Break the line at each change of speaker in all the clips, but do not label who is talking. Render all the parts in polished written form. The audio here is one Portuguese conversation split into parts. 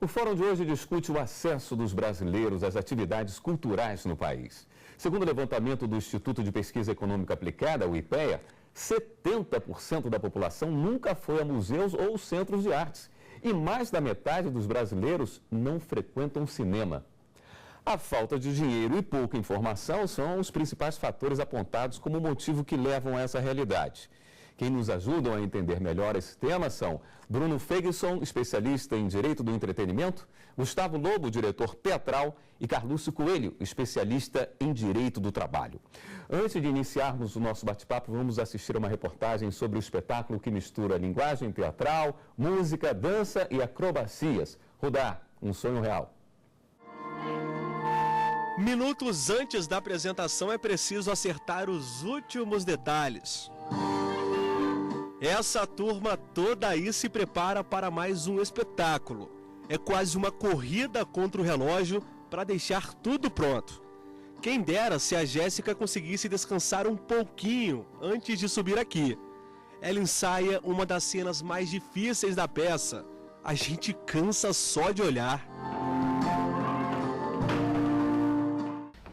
O fórum de hoje discute o acesso dos brasileiros às atividades culturais no país. Segundo o levantamento do Instituto de Pesquisa Econômica Aplicada, o IPEA, 70% da população nunca foi a museus ou centros de artes. E mais da metade dos brasileiros não frequentam cinema. A falta de dinheiro e pouca informação são os principais fatores apontados como motivo que levam a essa realidade. Quem nos ajudam a entender melhor esse tema são Bruno Feigeson, especialista em Direito do Entretenimento, Gustavo Lobo, diretor teatral, e Carlúcio Coelho, especialista em Direito do Trabalho. Antes de iniciarmos o nosso bate-papo, vamos assistir a uma reportagem sobre o espetáculo que mistura linguagem teatral, música, dança e acrobacias. Rudá, um sonho real.
Minutos antes da apresentação é preciso acertar os últimos detalhes. Essa turma toda aí se prepara para mais um espetáculo. É quase uma corrida contra o relógio para deixar tudo pronto. Quem dera se a Jéssica conseguisse descansar um pouquinho antes de subir aqui. Ela ensaia uma das cenas mais difíceis da peça. A gente cansa só de olhar.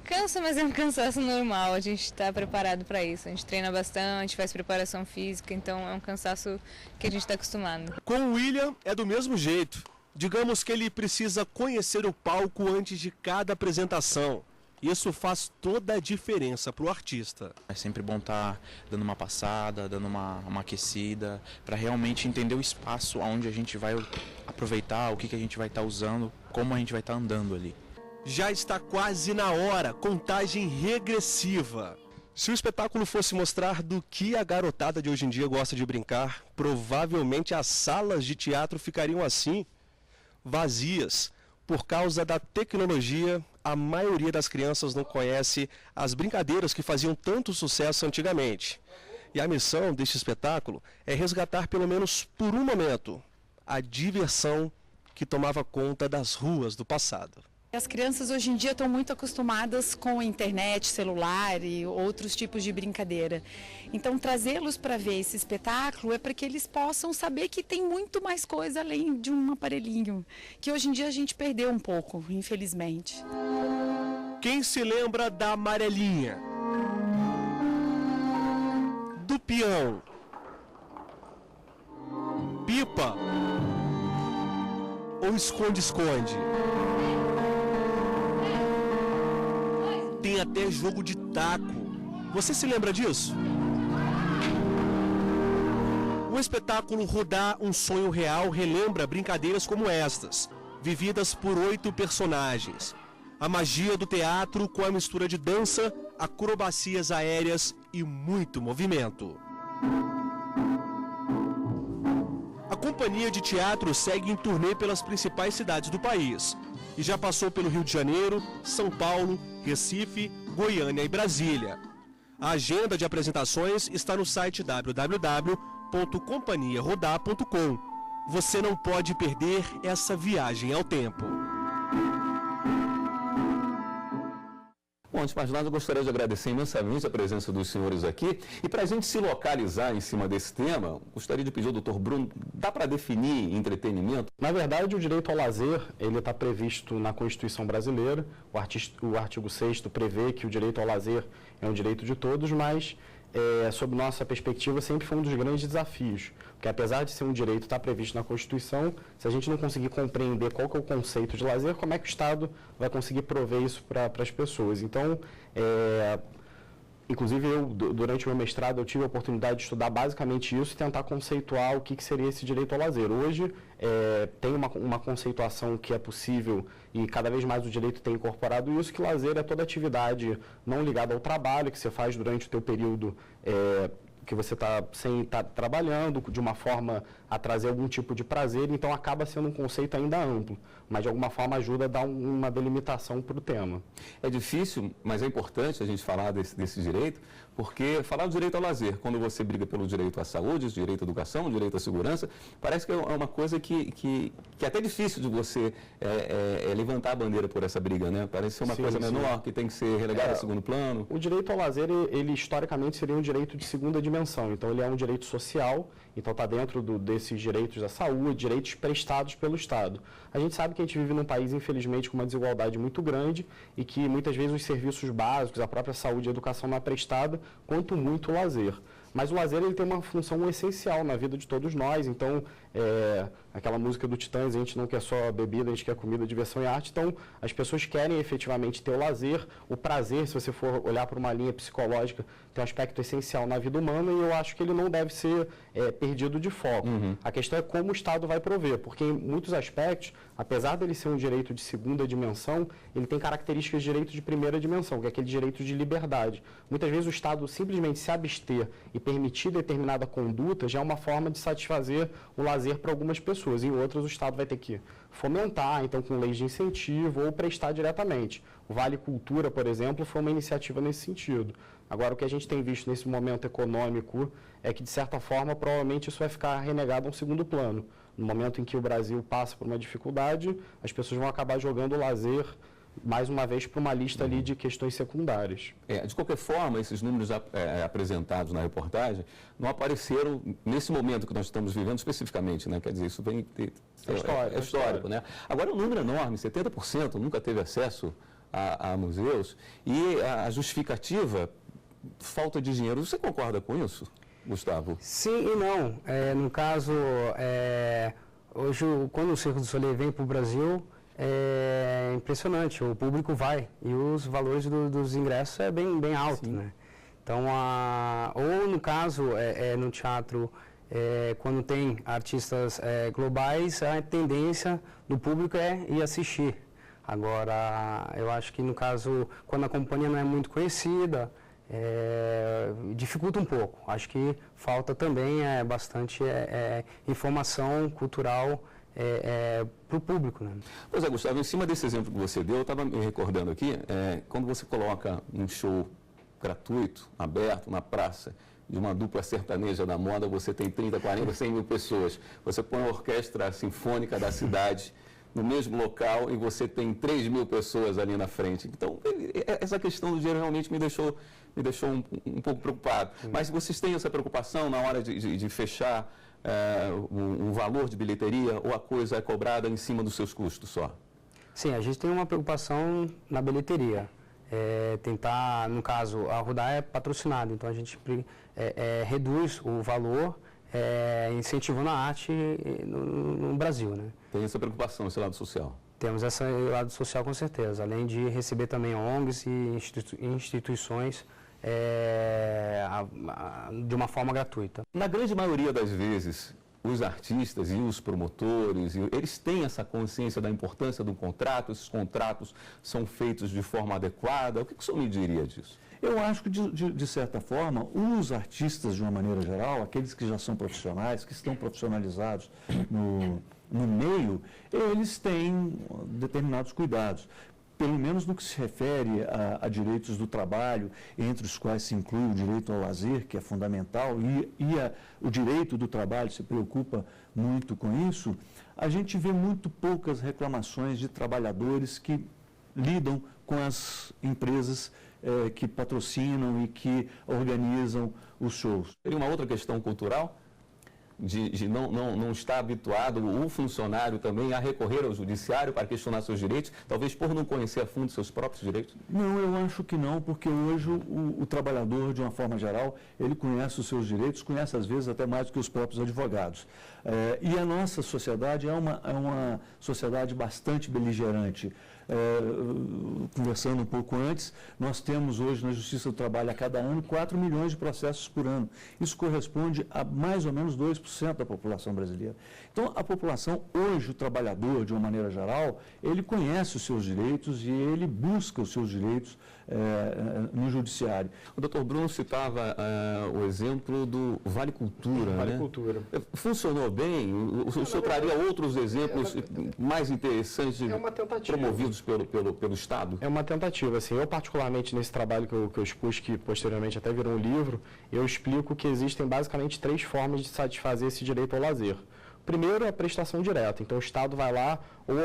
Cansa, mas é um cansaço normal, a gente está preparado para isso, a gente treina bastante, faz preparação física, então é um cansaço que a gente está acostumado.
Com o William é do mesmo jeito, digamos que ele precisa conhecer o palco antes de cada apresentação. Isso faz toda a diferença para o artista.
É sempre bom estar dando uma passada, dando uma aquecida, para realmente entender o espaço onde a gente vai aproveitar, o que a gente vai estar usando, como a gente vai estar andando ali.
Já está quase na hora, contagem regressiva. Se o espetáculo fosse mostrar do que a garotada de hoje em dia gosta de brincar, provavelmente as salas de teatro ficariam assim, vazias. Por causa da tecnologia, a maioria das crianças não conhece as brincadeiras que faziam tanto sucesso antigamente. E a missão deste espetáculo é resgatar, pelo menos por um momento, a diversão que tomava conta das ruas do passado.
As crianças hoje em dia estão muito acostumadas com a internet, celular e outros tipos de brincadeira. Então, trazê-los para ver esse espetáculo é para que eles possam saber que tem muito mais coisa além de um aparelhinho, que hoje em dia a gente perdeu um pouco, infelizmente.
Quem se lembra da amarelinha? Do peão? Pipa? Ou esconde-esconde? Tem até jogo de taco. Você se lembra disso? O espetáculo Rudá, um sonho real relembra brincadeiras como estas, vividas por 8 personagens. A magia do teatro com a mistura de dança, acrobacias aéreas e muito movimento. A companhia de teatro segue em turnê pelas principais cidades do país e já passou pelo Rio de Janeiro, São Paulo, Recife, Goiânia e Brasília. A agenda de apresentações está no site www.companhiarudá.com. Você não pode perder essa viagem ao tempo.
Bom, antes de mais nada, eu gostaria de agradecer imensamente a presença dos senhores aqui. E para a gente se localizar em cima desse tema, gostaria de pedir ao doutor Bruno, dá para definir entretenimento?
Na verdade, o direito ao lazer, ele está previsto na Constituição brasileira. O artigo 6º prevê que o direito ao lazer é um direito de todos, mas, sob nossa perspectiva, sempre foi um dos grandes desafios. Porque apesar de ser um direito que está previsto na Constituição, se a gente não conseguir compreender qual que é o conceito de lazer, como é que o Estado vai conseguir prover isso para as pessoas? Então, inclusive eu, durante o meu mestrado, eu tive a oportunidade de estudar basicamente isso e tentar conceituar o que seria esse direito ao lazer. Hoje, tem uma conceituação que é possível e cada vez mais o direito tem incorporado isso, que lazer é toda atividade não ligada ao trabalho que você faz durante o teu período que você está sem estar trabalhando, de uma forma a trazer algum tipo de prazer, então acaba sendo um conceito ainda amplo, mas de alguma forma ajuda a dar uma delimitação para o tema.
É difícil, mas é importante a gente falar desse direito, porque falar do direito ao lazer, quando você briga pelo direito à saúde, direito à educação, direito à segurança, parece que é uma coisa que é até difícil de você levantar a bandeira por essa briga, né? Parece ser uma coisa menor, que tem que ser relegada a segundo plano.
O direito ao lazer, ele historicamente seria um direito de segunda dimensão, então ele é um direito social, então está dentro esses direitos à saúde, direitos prestados pelo Estado. A gente sabe que a gente vive num país, infelizmente, com uma desigualdade muito grande e que muitas vezes os serviços básicos, a própria saúde e a educação não é prestada, quanto muito o lazer. Mas o lazer ele tem uma função essencial na vida de todos nós, então aquela música do Titãs, a gente não quer só bebida, a gente quer comida, diversão e arte, então as pessoas querem efetivamente ter o lazer, o prazer, se você for olhar por uma linha psicológica, tem um aspecto essencial na vida humana e eu acho que ele não deve ser perdido de foco. A questão é como o Estado vai prover, porque em muitos aspectos, apesar dele ser um direito de segunda dimensão, ele tem características de direito de primeira dimensão, que é aquele direito de liberdade. Muitas vezes o Estado simplesmente se abster e permitir determinada conduta já é uma forma de satisfazer o lazer para algumas pessoas. Em outras, o Estado vai ter que fomentar, então, com leis de incentivo ou prestar diretamente. O Vale Cultura, por exemplo, foi uma iniciativa nesse sentido. Agora, o que a gente tem visto nesse momento econômico é que, de certa forma, provavelmente isso vai ficar renegado a um segundo plano. No momento em que o Brasil passa por uma dificuldade, as pessoas vão acabar jogando o lazer mais uma vez para uma lista ali de questões secundárias.
De qualquer forma, esses números apresentados na reportagem não apareceram nesse momento que nós estamos vivendo especificamente, né? Quer dizer, isso vem... É histórico, né? Agora, um número enorme, 70% nunca teve acesso a museus e a justificativa, falta de dinheiro. Você concorda com isso, Gustavo?
Sim e não. No caso, hoje, quando o Circo du Soleil vem para o Brasil, é impressionante, o público vai e os valores dos ingressos é bem alto, né? Então, ou no caso, no teatro, quando tem artistas globais, a tendência do público é ir assistir. Agora, eu acho que no caso, quando a companhia não é muito conhecida, dificulta um pouco. Acho que falta também bastante informação cultural para o público, né?
Pois é, Gustavo, em cima desse exemplo que você deu, eu estava me recordando aqui, quando você coloca um show gratuito, aberto, na praça, de uma dupla sertaneja da moda, você tem 30, 40, 100 mil pessoas. Você põe a orquestra sinfônica da cidade no mesmo local e você tem 3 mil pessoas ali na frente. Então, essa questão do dinheiro realmente me deixou um pouco preocupado. Mas vocês têm essa preocupação na hora de fechar um valor de bilheteria ou a coisa é cobrada em cima dos seus custos só?
Sim, a gente tem uma preocupação na bilheteria. Tentar, no caso, a Rudá é patrocinada, então a gente reduz o valor incentivando a arte no Brasil, né?
Tem essa preocupação, esse lado social?
Temos esse lado social com certeza, além de receber também ONGs e instituições de uma forma gratuita.
Na grande maioria das vezes, os artistas e os promotores, eles têm essa consciência da importância do contrato, esses contratos são feitos de forma adequada. O que o senhor me diria disso?
Eu acho que, de certa forma, os artistas, de uma maneira geral, aqueles que já são profissionais, que estão profissionalizados no meio, eles têm determinados cuidados. Pelo menos no que se refere a direitos do trabalho, entre os quais se inclui o direito ao lazer, que é fundamental, o direito do trabalho se preocupa muito com isso, a gente vê muito poucas reclamações de trabalhadores que lidam com as empresas que patrocinam e que organizam os shows.
Teria uma outra questão cultural? De não estar habituado o funcionário também a recorrer ao judiciário para questionar seus direitos, talvez por não conhecer a fundo seus próprios direitos?
Não, eu acho que não, porque hoje o trabalhador, de uma forma geral, ele conhece os seus direitos, conhece às vezes até mais do que os próprios advogados. E a nossa sociedade é uma sociedade bastante beligerante. Conversando um pouco antes, nós temos hoje na Justiça do Trabalho a cada ano 4 milhões de processos por ano. Isso corresponde a mais ou menos 2% da população brasileira. Então, a população, hoje, o trabalhador, de uma maneira geral, ele conhece os seus direitos e ele busca os seus direitos no judiciário.
O doutor Bruno citava o exemplo do Vale Cultura.
Vale Cultura.
Funcionou bem? O senhor traria outros exemplos mais interessantes promovidos pelo Estado?
É uma tentativa. Assim, eu, particularmente, nesse trabalho que eu expus, que posteriormente até virou um livro, eu explico que existem basicamente 3 formas de satisfazer esse direito ao lazer. Primeiro é a prestação direta, então o Estado vai lá ou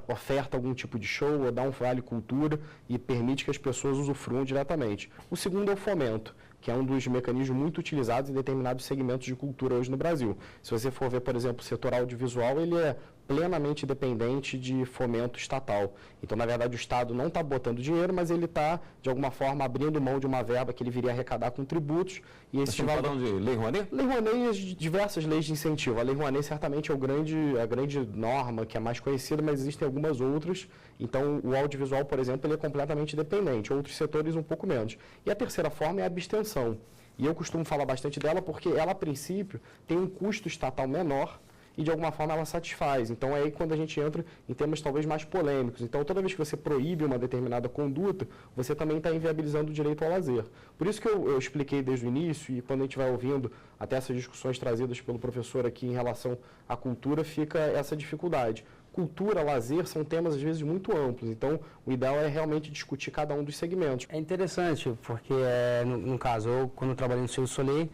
oferta algum tipo de show, ou dá um vale cultura e permite que as pessoas usufruam diretamente. O segundo é o fomento, que é um dos mecanismos muito utilizados em determinados segmentos de cultura hoje no Brasil. Se você for ver, por exemplo, o setor audiovisual, ele é plenamente dependente de fomento estatal. Então, na verdade, o Estado não está botando dinheiro, mas ele está, de alguma forma, abrindo mão de uma verba que ele viria arrecadar com tributos. E esse
Estamos falando de Lei Rouanet?
Lei Rouanet e as diversas leis de incentivo. A Lei Rouanet certamente é a grande norma que é mais conhecida, mas existem algumas outras. Então, o audiovisual, por exemplo, ele é completamente dependente. Outros setores um pouco menos. E a terceira forma é a abstenção. E eu costumo falar bastante dela porque ela, a princípio, tem um custo estatal menor e, de alguma forma, ela satisfaz. Então, é aí quando a gente entra em temas talvez mais polêmicos. Então, toda vez que você proíbe uma determinada conduta, você também está inviabilizando o direito ao lazer. Por isso que eu expliquei desde o início, e quando a gente vai ouvindo até essas discussões trazidas pelo professor aqui em relação à cultura, fica essa dificuldade. Cultura, lazer, são temas, às vezes, muito amplos. Então, o ideal é realmente discutir cada um dos segmentos.
É interessante, porque, no caso, eu, quando eu trabalhei no Cirque du Soleil,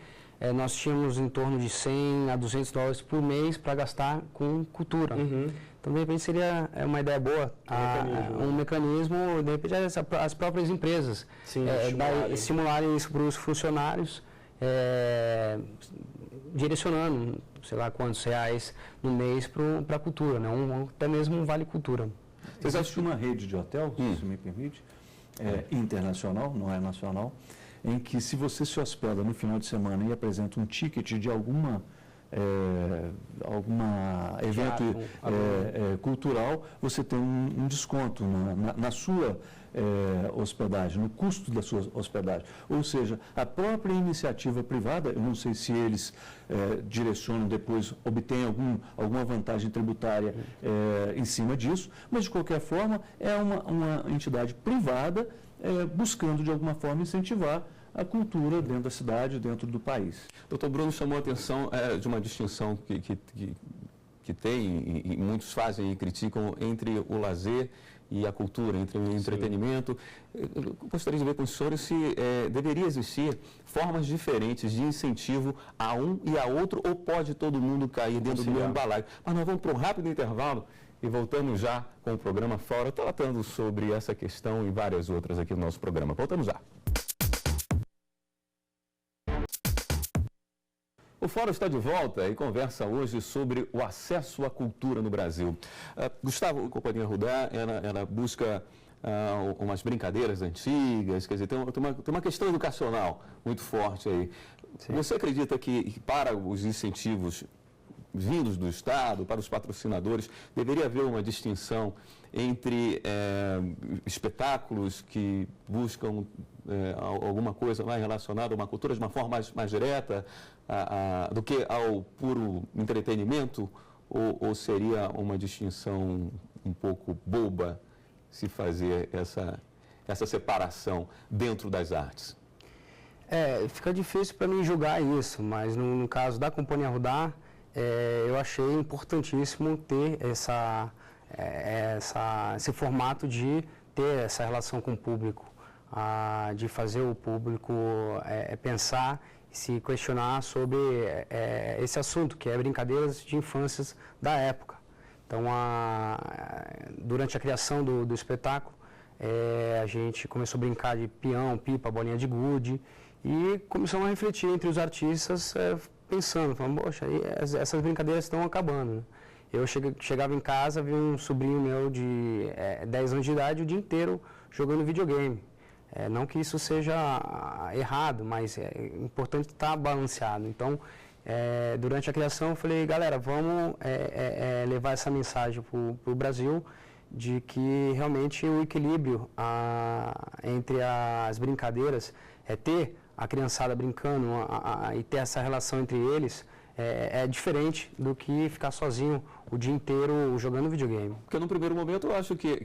nós tínhamos em torno de 100 a 200 dólares por mês para gastar com cultura. Então, de repente, seria uma ideia boa, um mecanismo, de repente, as próprias empresas estimularem isso para os funcionários, direcionando, sei lá, quantos reais no mês para a cultura, né? Até mesmo um Vale Cultura.
Existe uma rede de hotel, se me permite, internacional, não é nacional, em que se você se hospeda no final de semana e apresenta um ticket de alguma evento cultural, você tem um desconto na sua hospedagem, no custo da sua hospedagem. Ou seja, a própria iniciativa privada, eu não sei se eles direcionam depois, obtêm alguma vantagem tributária em cima disso, mas de qualquer forma é uma entidade privada buscando de alguma forma incentivar a cultura dentro da cidade, dentro do país.
Doutor Bruno chamou a atenção de uma distinção que tem, e muitos fazem e criticam, entre o lazer e a cultura, entre o entretenimento. Eu gostaria de ver com os senhores se deveria existir formas diferentes de incentivo a um e a outro, ou pode todo mundo cair dentro do mesmo balaio. Mas nós vamos para um rápido intervalo e voltamos já com o programa Fora, tratando sobre essa questão e várias outras aqui no nosso programa. Voltamos já. O Fórum está de volta e conversa hoje sobre o acesso à cultura no Brasil. Gustavo, Companhia Rudá, ela busca umas brincadeiras antigas, quer dizer, tem uma questão educacional muito forte aí. Sim. Você acredita que para os incentivos vindos do Estado, para os patrocinadores, deveria haver uma distinção entre espetáculos que buscam alguma coisa mais relacionada a uma cultura de uma forma mais direta do que ao puro entretenimento, ou seria uma distinção um pouco boba se fazer essa separação dentro das artes?
Fica difícil para mim julgar isso, mas no caso da Companhia Rudá, eu achei importantíssimo ter esse formato de ter essa relação com o público, de fazer o público pensar e se questionar sobre esse assunto, que é brincadeiras de infâncias da época. Então, durante a criação do espetáculo, a gente começou a brincar de peão, pipa, bolinha de gude, e começamos a refletir entre os artistas, pensando, falando, poxa, essas brincadeiras estão acabando, né? Eu chegava em casa, vi um sobrinho meu de 10 anos de idade o dia inteiro jogando videogame. Não que isso seja errado, mas é importante estar balanceado. Então, durante a criação, eu falei, galera, vamos levar essa mensagem para o Brasil de que realmente o equilíbrio entre as brincadeiras, ter a criançada brincando e ter essa relação entre eles, é diferente do que ficar sozinho o dia inteiro jogando videogame.
Porque no primeiro momento eu acho que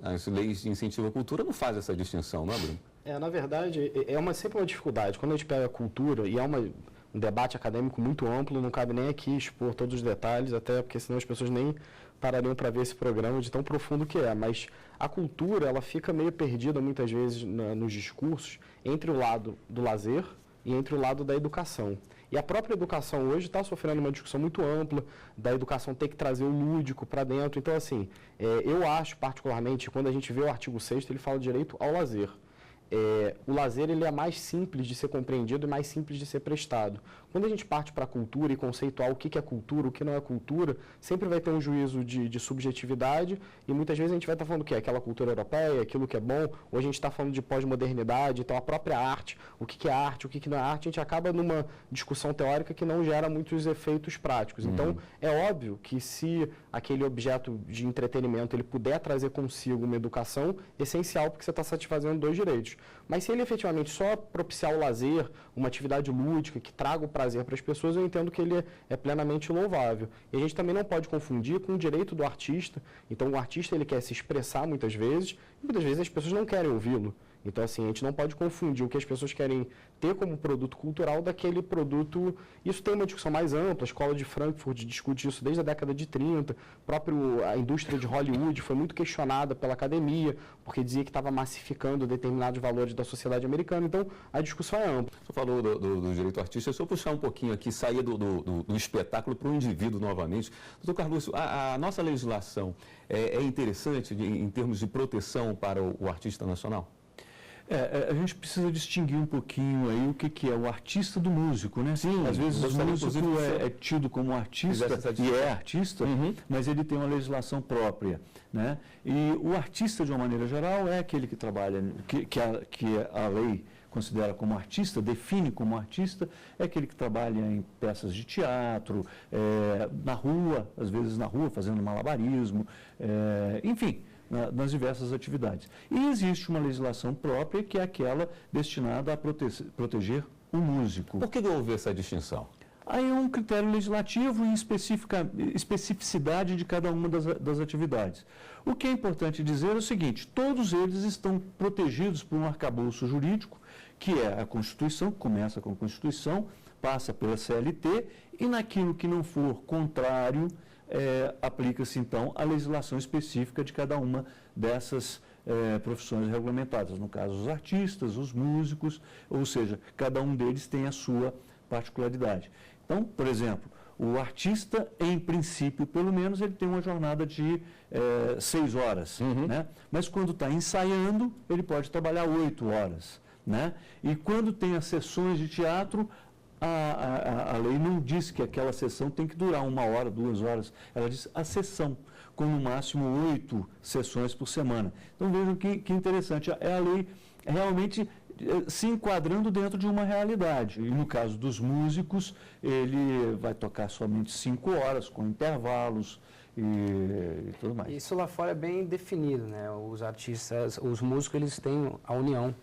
as leis de incentivo à cultura não fazem essa distinção, não é, Bruno?
Na verdade, sempre uma dificuldade. Quando a gente pega a cultura, e um debate acadêmico muito amplo, não cabe nem aqui expor todos os detalhes, até porque senão as pessoas nem parariam para ver esse programa de tão profundo que é. Mas a cultura, ela fica meio perdida muitas vezes nos discursos entre o lado do lazer e entre o lado da educação. E a própria educação hoje está sofrendo uma discussão muito ampla da educação ter que trazer o lúdico para dentro. Então, assim, eu acho particularmente, quando a gente vê o artigo 6º, ele fala direito ao lazer. o lazer ele é mais simples de ser compreendido e mais simples de ser prestado. Quando a gente parte para a cultura e conceituar o que é cultura, o que não é cultura, sempre vai ter um juízo de subjetividade e muitas vezes a gente vai estar falando o que é aquela cultura europeia, aquilo que é bom, ou a gente está falando de pós-modernidade, então a própria arte, o que é arte, o que não é arte, a gente acaba numa discussão teórica que não gera muitos efeitos práticos. Então, é óbvio que se aquele objeto de entretenimento ele puder trazer consigo uma educação, essencial, porque você está satisfazendo dois direitos. Mas se ele efetivamente só propiciar o lazer, uma atividade lúdica que traga o prazer para as pessoas, eu entendo que ele é plenamente louvável. E a gente também não pode confundir com o direito do artista. Então, o artista ele quer se expressar muitas vezes, e muitas vezes as pessoas não querem ouvi-lo. Então, assim, a gente não pode confundir o que as pessoas querem ter como produto cultural daquele produto. Isso tem uma discussão mais ampla, a Escola de Frankfurt discute isso desde a década de 30, a indústria de Hollywood foi muito questionada pela academia, porque dizia que estava massificando determinados valores da sociedade americana, então a discussão é ampla.
Você falou do direito artístico, se eu puxar um pouquinho aqui, sair do espetáculo para o indivíduo novamente. Doutor Carlos, a nossa legislação é interessante em termos de proteção para o artista nacional?
A gente precisa distinguir um pouquinho aí o que é o artista do músico, né?
Sim,
às vezes o músico é tido como artista e é artista, mas ele tem uma legislação própria, né? E o artista, de uma maneira geral, é aquele que trabalha, que a lei considera como artista, define como artista, é aquele que trabalha em peças de teatro, na rua, às vezes na rua, fazendo malabarismo, enfim, nas diversas atividades. E existe uma legislação própria que é aquela destinada a proteger o músico.
Por que houve essa distinção?
Aí é um critério legislativo e especificidade de cada uma das atividades. O que é importante dizer é o seguinte: todos eles estão protegidos por um arcabouço jurídico, que é a Constituição, que começa com a Constituição, passa pela CLT, e naquilo que não for contrário, aplica-se então a legislação específica de cada uma dessas profissões regulamentadas. No caso, os artistas, os músicos, ou seja, cada um deles tem a sua particularidade. Então, por exemplo, o artista, em princípio, pelo menos, ele tem uma jornada de 6 horas, né? Mas quando está ensaiando, ele pode trabalhar 8 horas, né? E quando tem as sessões de teatro, a lei não diz que aquela sessão tem que durar 1 hora, 2 horas. Ela diz a sessão, com no máximo 8 sessões por semana. Então vejam que interessante. É a lei realmente se enquadrando dentro de uma realidade. E no caso dos músicos, ele vai tocar somente 5 horas, com intervalos e tudo mais.
Isso lá fora é bem definido, né? Os artistas, os músicos, eles têm a união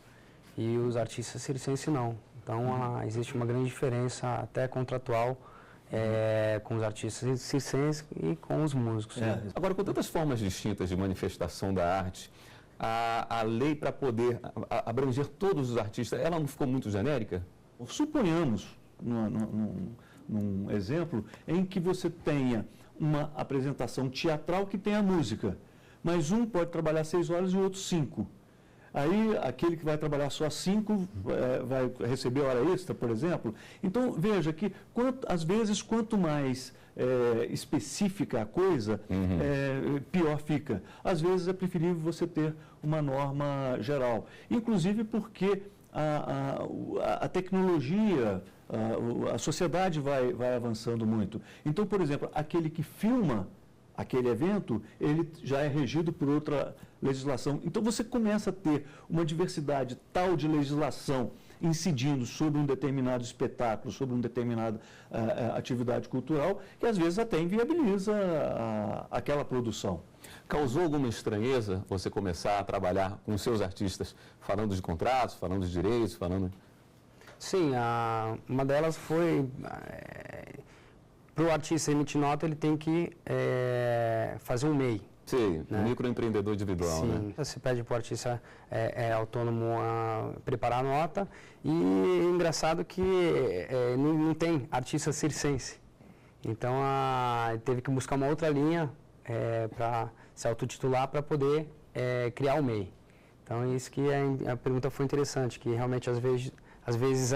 e os artistas circenses não. Então, existe uma grande diferença, até contratual, com os artistas circenses e com os músicos.
Agora, com tantas formas distintas de manifestação da arte, a lei, para poder abranger todos os artistas, ela não ficou muito genérica?
Suponhamos, num exemplo, em que você tenha uma apresentação teatral que tenha música, mas um pode trabalhar 6 horas e o outro 5. Aí, aquele que vai trabalhar só 5 vai receber hora extra, por exemplo. Então, veja que, às vezes, quanto mais específica a coisa, pior fica. Às vezes, é preferível você ter uma norma geral. Inclusive porque a tecnologia, a sociedade vai avançando muito. Então, por exemplo, aquele que filma aquele evento, ele já é regido por outra legislação. Então, você começa a ter uma diversidade tal de legislação incidindo sobre um determinado espetáculo, sobre uma determinada atividade cultural, que às vezes até inviabiliza aquela produção.
Causou alguma estranheza você começar a trabalhar com os seus artistas, falando de contratos, falando de direitos, falando...
Sim, uma delas foi... Para o artista emitir nota, ele tem que fazer um MEI.
Sim, né? Um microempreendedor individual.
Sim,
né?
Você pede para o artista autônomo preparar a nota. E engraçado que não tem artista circense. Então, teve que buscar uma outra linha para se autotitular para poder criar o MEI. Então, isso que a pergunta foi interessante, que realmente às vezes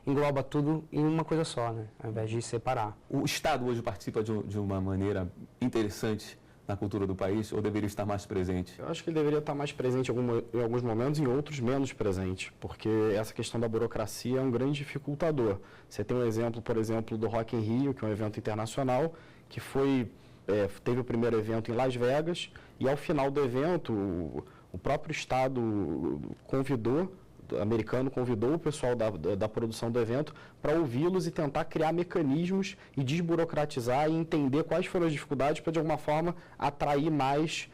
engloba tudo em uma coisa só, né? Ao invés de separar.
O Estado hoje participa de uma maneira interessante na cultura do país ou deveria estar mais presente?
Eu acho que ele deveria estar mais presente em alguns momentos, em outros menos presente, porque essa questão da burocracia é um grande dificultador. Você tem um exemplo, por exemplo, do Rock in Rio, que é um evento internacional, que teve o primeiro evento em Las Vegas, e ao final do evento, o próprio Estado americano convidou o pessoal da produção do evento para ouvi-los e tentar criar mecanismos e desburocratizar e entender quais foram as dificuldades para, de alguma forma, atrair mais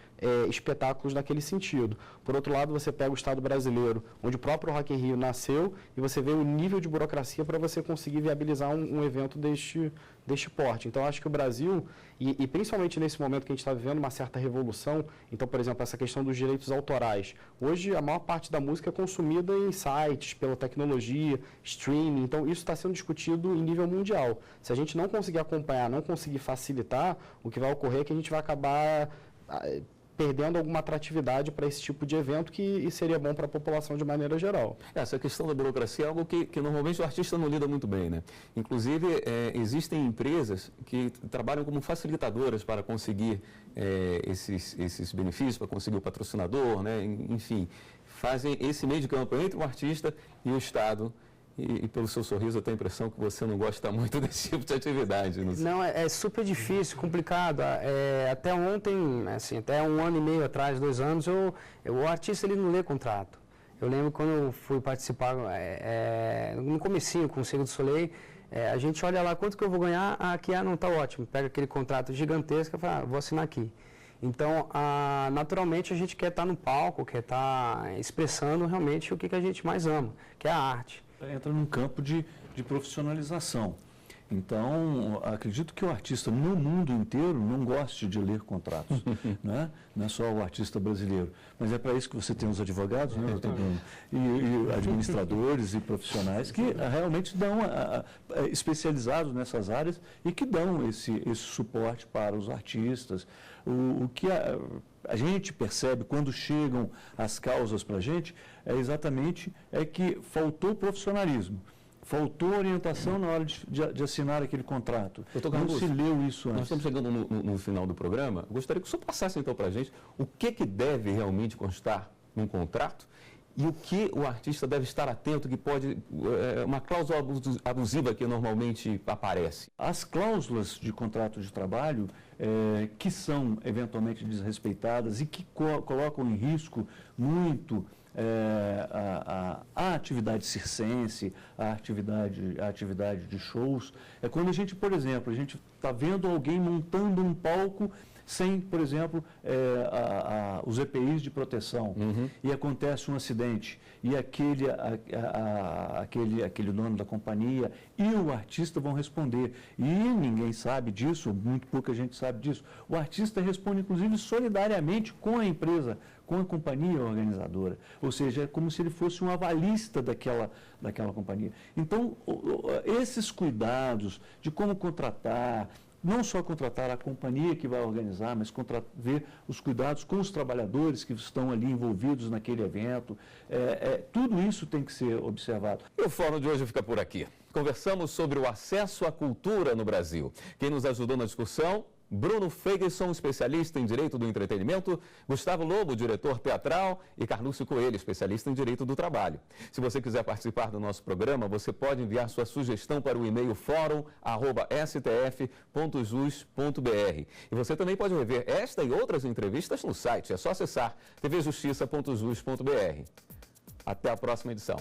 espetáculos naquele sentido. Por outro lado, você pega o Estado brasileiro, onde o próprio Rock in Rio nasceu, e você vê o nível de burocracia para você conseguir viabilizar um evento deste porte. Então, acho que o Brasil, e principalmente nesse momento que a gente está vivendo uma certa revolução, então, por exemplo, essa questão dos direitos autorais. Hoje, a maior parte da música é consumida em sites, pela tecnologia, streaming, então isso está sendo discutido em nível mundial. Se a gente não conseguir acompanhar, não conseguir facilitar, o que vai ocorrer é que a gente vai acabar perdendo alguma atratividade para esse tipo de evento que seria bom para a população de maneira geral.
Essa questão da burocracia é algo que normalmente o artista não lida muito bem, né? Inclusive, existem empresas que trabalham como facilitadoras para conseguir esses benefícios, para conseguir o patrocinador, né? Enfim, fazem esse meio de campo entre o artista e o Estado. E pelo seu sorriso eu tenho a impressão que você não gosta muito desse tipo de atividade.
Não, é super difícil, complicado. Até ontem, assim, até 1 ano e meio atrás, 2 anos, o artista ele não lê contrato. Eu lembro quando eu fui participar, no comecinho com o Cirque du Soleil, a gente olha lá quanto que eu vou ganhar, aqui não está ótimo. Pega aquele contrato gigantesco e fala, vou assinar aqui. Então, naturalmente, a gente quer estar no palco, quer estar expressando realmente o que a gente mais ama, que é a arte.
Entra num campo de profissionalização. Então, acredito que o artista no mundo inteiro não goste de ler contratos, né? Não é só o artista brasileiro, mas é para isso que você tem os advogados, né, e administradores e profissionais que realmente dão, especializados nessas áreas e que dão esse suporte para os artistas. O que a gente percebe quando chegam as causas para a gente é exatamente que faltou profissionalismo. Faltou orientação na hora de assinar aquele contrato. Não se leu isso antes.
Nós estamos chegando no final do programa. Gostaria que o senhor passasse então para a gente o que deve realmente constar num contrato e o que o artista deve estar atento, que pode... uma cláusula abusiva que normalmente aparece.
As cláusulas de contrato de trabalho que são eventualmente desrespeitadas e que colocam em risco muito... a atividade circense, a atividade de shows, é quando a gente, por exemplo, a gente está vendo alguém montando um palco sem, por exemplo, os EPIs de proteção, e acontece um acidente, e aquele dono da companhia e o artista vão responder, e ninguém sabe disso, muito pouca gente sabe disso. O artista responde, inclusive, solidariamente com a empresa, com a companhia organizadora, ou seja, é como se ele fosse um avalista daquela companhia. Então, esses cuidados de como contratar, não só contratar a companhia que vai organizar, mas ver os cuidados com os trabalhadores que estão ali envolvidos naquele evento, tudo isso tem que ser observado.
E o fórum de hoje fica por aqui. Conversamos sobre o acesso à cultura no Brasil. Quem nos ajudou na discussão? Bruno Feigeson, especialista em Direito do Entretenimento, Gustavo Lobo, diretor teatral, e Carlúcio Coelho, especialista em Direito do Trabalho. Se você quiser participar do nosso programa, você pode enviar sua sugestão para o e-mail forum@stf.jus.br. E você também pode rever esta e outras entrevistas no site. É só acessar tvjustiça.jus.br. Até a próxima edição.